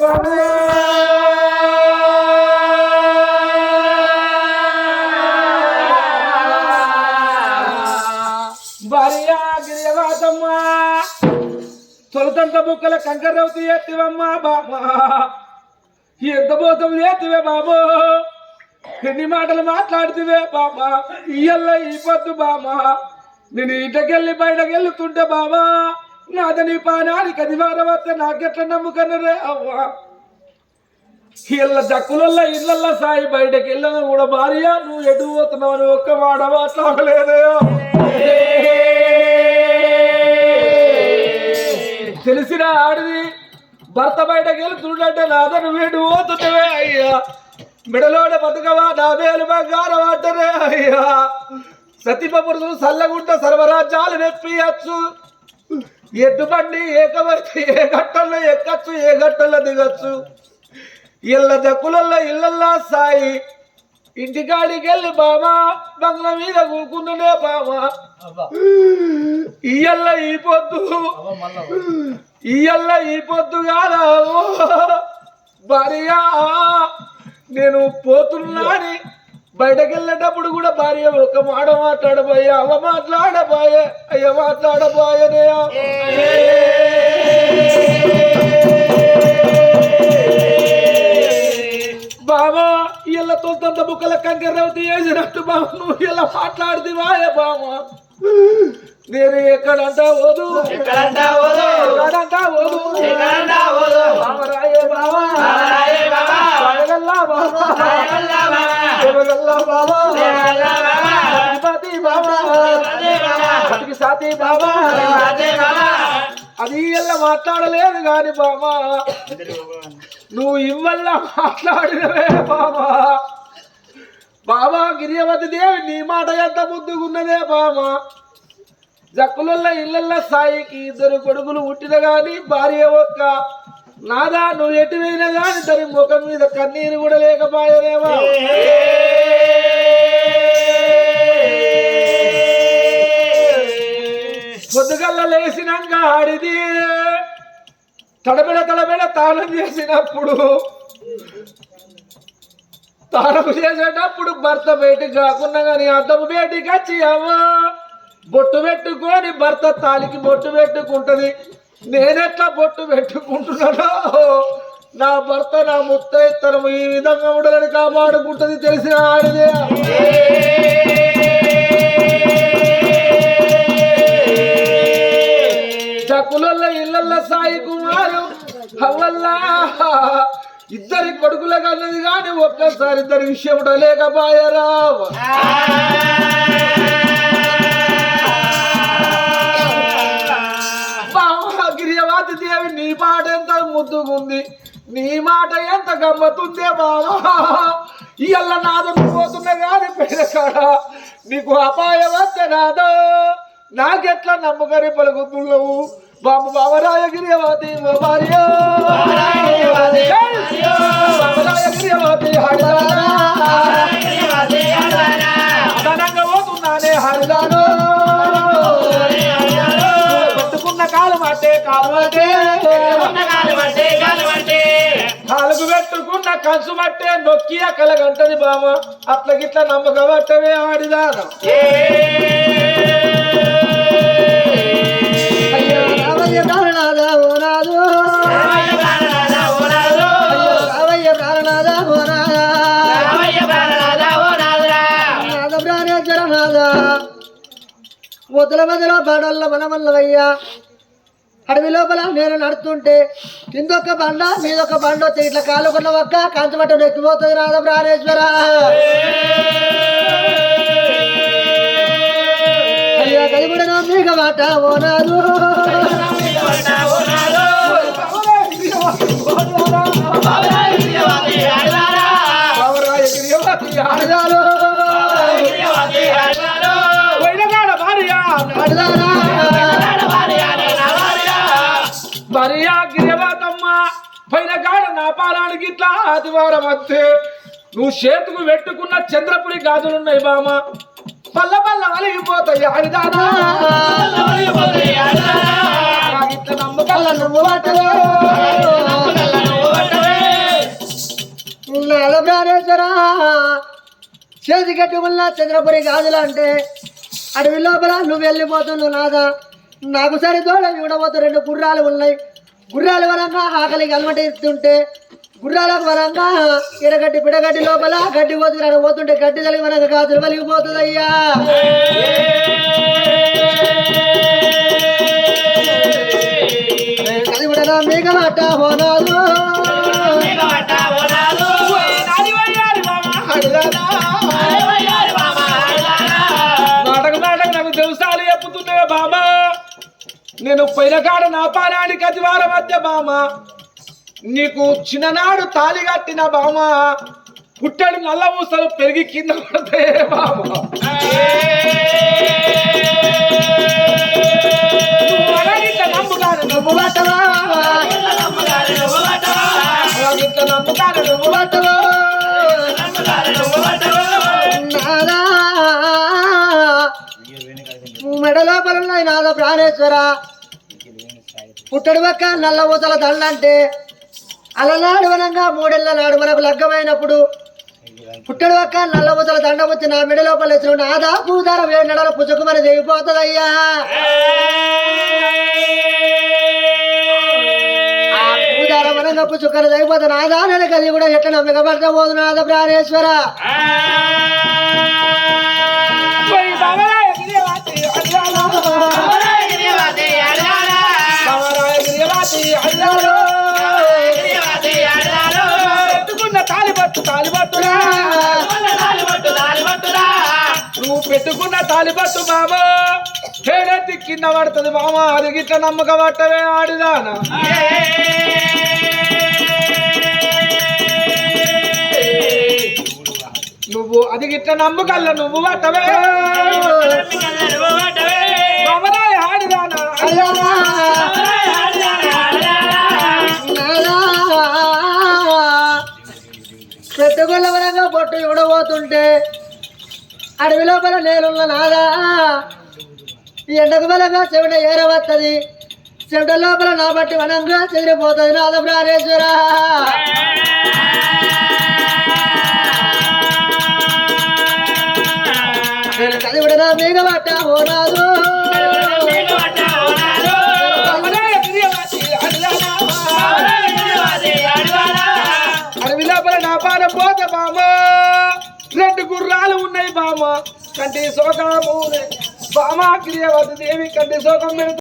బాబు భార్య గిరియవాతమ్మ తొలతంత బుక్కల కంకరవుతీ ఎత్తివమ్మా బామ్మ ఎంత మోసం చేతివే బాబు ఎన్ని మాటలు మాట్లాడుతువే బామ్మ ఇయ్యల్ల ఈ పొద్దు బామ్మ నేను ఇటకెళ్ళి బయటకెళ్ళుతుంటే బాబా నాదని పానానికి అధివారం వస్తే నాకెట్లా నమ్ముకన్నరే అవ్వా ఇళ్ళ జక్కులల్లో ఇళ్ళల్లో సాయి బయటకి వెళ్ళను కూడా భార్య నువ్వు ఎటు పోతున్నావు అని ఒక్క మాట మాట్లాడలేదే తెలిసిన ఆడిది భర్త బయటకు వెళ్తుంటే నాదను వీడు పోతుంటవే అయ్యా మెడలోడ బతుకవా నా వేలు బంగారం అంటనే అయ్యా సతీపపురుషులు సల్లగుంట సర్వరాజ్యాలు నెప్పియచ్చు ఎడ్డు బండి ఏకమైతే ఏ గట్టల్లో ఎక్కచ్చు ఏ గట్టల్లో దిగచ్చు ఇళ్ళ దక్కులల్లో ఇళ్ళల్లా సాయి ఇంటికాడికి వెళ్ళి బామా బంగ్లా మీద కూకున్ననే బామా ఇయ్యల్ల ఈ పొద్దు కాదా భార్య నేను పోతున్నాని బయటకు వెళ్ళేటప్పుడు కూడా భార్య ఒక మాట మాట్లాడబోయే అవ మాట్లాడబోయే అయ్య మాట్లాడబోయనే బాబా ఇలా తొంత బుక్కల కంకరవతి వేసినట్టు బాబు నువ్వు ఇలా మాట్లాడుతీవాయే బాబా నేను ఎక్కడంటా ఓదు ఎక్కడంటా ఓదు రాయే బాబా సాతి బాబా అది ఇలా మాట్లాడలేదు కాని బాబా నువ్వు ఇవ్వల్ల మాట్లాడినవే బాబా బాబా గిరియవతి దేవి నీ మాట ఎంత ముద్దుగున్నదే బాబా జక్కులల్లో ఇళ్ళల్లో సాయికి 2 కొడుకులు పుట్టిన గాని భార్య ఒక్క నాదా నువ్వు ఎటు పోయినా గాని దాని ముఖం మీద కన్నీరు కూడా లేకపోయానేమో పొద్దుగల్ల లేసినాక ఆడిది తడబెడ తానం చేసినప్పుడు తానం చేసేటప్పుడు భర్త బయటికి కాకుండా కానీ అద్దము బయటికి వచ్చి అవ్వ బొట్టు పెట్టుకొని భర్త తాలికి బొట్టు పెట్టుకుంటది నేనెట్లా బొట్టు పెట్టుకుంటున్నానో నా భర్త నా ముత్తైతనం ఈ విధంగా ఉండలని కాపాడుకుంటది తెలిసిన ఆడిదే జక్కులల్ల ఇళ్ళల్ల సాయి కుమారు అవ్వల్లా 2 కొడుకుల కన్నది కానీ ఒక్కసారి 2 విషయం లేకపోయారా గిరియవతి దేవి నీ మాట ఎంత ముద్దుగుంది నీ మాట ఎంత గమ్మతుందే బావా ఇళ్ళ నాదను పోతున్నా కానీ పెద్ద కాడ నీకు అపాయం వస్తే నాదో నాకెట్లా నమ్మకని పలుకుతున్నావు బాబు బావరాయ గిరియవతి భార్య గిరియవతి హరిదానంగా పోతున్నానే హరిదాను పెట్టుకున్న కాలు అంటే కాలుకు పెట్టుకున్న కంచు మట్టే నొక్కి కలగంటది బామ అట్లా గిట్లా నమ్మకబట్టవే ఆడిదాను మొదల మొదల బాడల్ల మనమల్లవయ్యా అడవి లోపల నేను నడుతుంటే కిందొక్క బండ మీదొక బండ వచ్చి ఇట్లా కాలుకున్న ఒక్క కంచమట్టం ఎక్కిపోతుంది రాధ ప్రాణేశ్వర అయ్యా కలిపుడ నమ్మిక మాట ఓనాదు భార్య గిరియవతమ్మ పైన కాడ నా పాలానికి ఇట్లా ఆదివారం వస్తే నువ్వు చేతుకు పెట్టుకున్న చంద్రపురి గాజులున్నాయి బామ పల్ల పల్ల అలిగిపోతాయి ఆడిదానా ఇట్లా నమ్మకల్లా నువ్వు ప్రాణేశ్వర చేతి గట్టి వల్ల చంద్రపురి గాజులు అంటే అడవి లోపల నువ్వు వెళ్ళిపోతున్నావు నాదా నాకు సరితోడ చూడబోతు 2 గుర్రాలు ఉన్నాయి గుర్రాల వరంగా ఆకలికి అలమట ఇస్తుంటే గుర్రాలకు వరంగా ఎడగడ్డి పిడగడ్డి లోపల గడ్డి పోతుంటే గడ్డి తలిగి వరంగా గాజులు వలిగిపోతుందయ్యా అది కూడా మీగ మాట హోనాలు నాకు తెలుసాలి చెప్పుతున్నావే బామా నేను పైన కాడ నా పానానికి అతివారం మధ్య బామ నీకు చిన్ననాడు తాలి కట్టిన బామ పుట్టడు నల్ల ఊసలు పెరిగి కింద పడితే బామ నమ్ముతాను నువ్వు పట్టవా నమ్ముతాను నువ్వు పట్టవా మెడ లోపల నాద ప్రాణేశ్వర పుట్టడి పక్క నల్ల ఊసల దండంటే అలనాడు వనంగా 3 ఏళ్ల నాడు మనకు లగ్గమైనప్పుడు పుట్టడి పక్క నల్ల ఊసల దండ వచ్చి నా మెడ లోపల వేసిన నాదా పూదార 7 నెలల పుచ్చుకుమని తెగిపోతుందయ్యా పూదార వనంగా పుచ్చుకొని తెగిపోతే నాదా నేను కలిగి కూడా ఎట్లా నమ్మకపడతా పోదు నాద ప్రాణేశ్వర నువ్వు పెట్టుకున్న తాలిపట్టు బాబా చేడెత్తి కింద పడుతుంది బామా అది గిట్ల నమ్మక పట్టవే ఆడిదానా నువ్వు అది గిట్ల నమ్మకల్ల నువ్వు పట్టవే బాబరాయ్ ఆడిదానా పెట్టుకున్న వరంగా పొట్టు ఇవ్వడబోతుంటే అడవి లోపల నేనున్న నాదా ఈ ఎండకు బలంగా చెవిట ఏరవత్తది చెవిట లోపల నా బట్టి వనంగా చెదిరిపోతుంది నాద ప్రాణేశ్వర నేను చదివిడ మీగ పట్ట హోనాదు అడవి లోపల నా పాన పోతే బామ 2 గుర్రాలు ఉన్నాయి బామ కంటి సోకము బామ క్రియవతి దేవి కంటి సోకం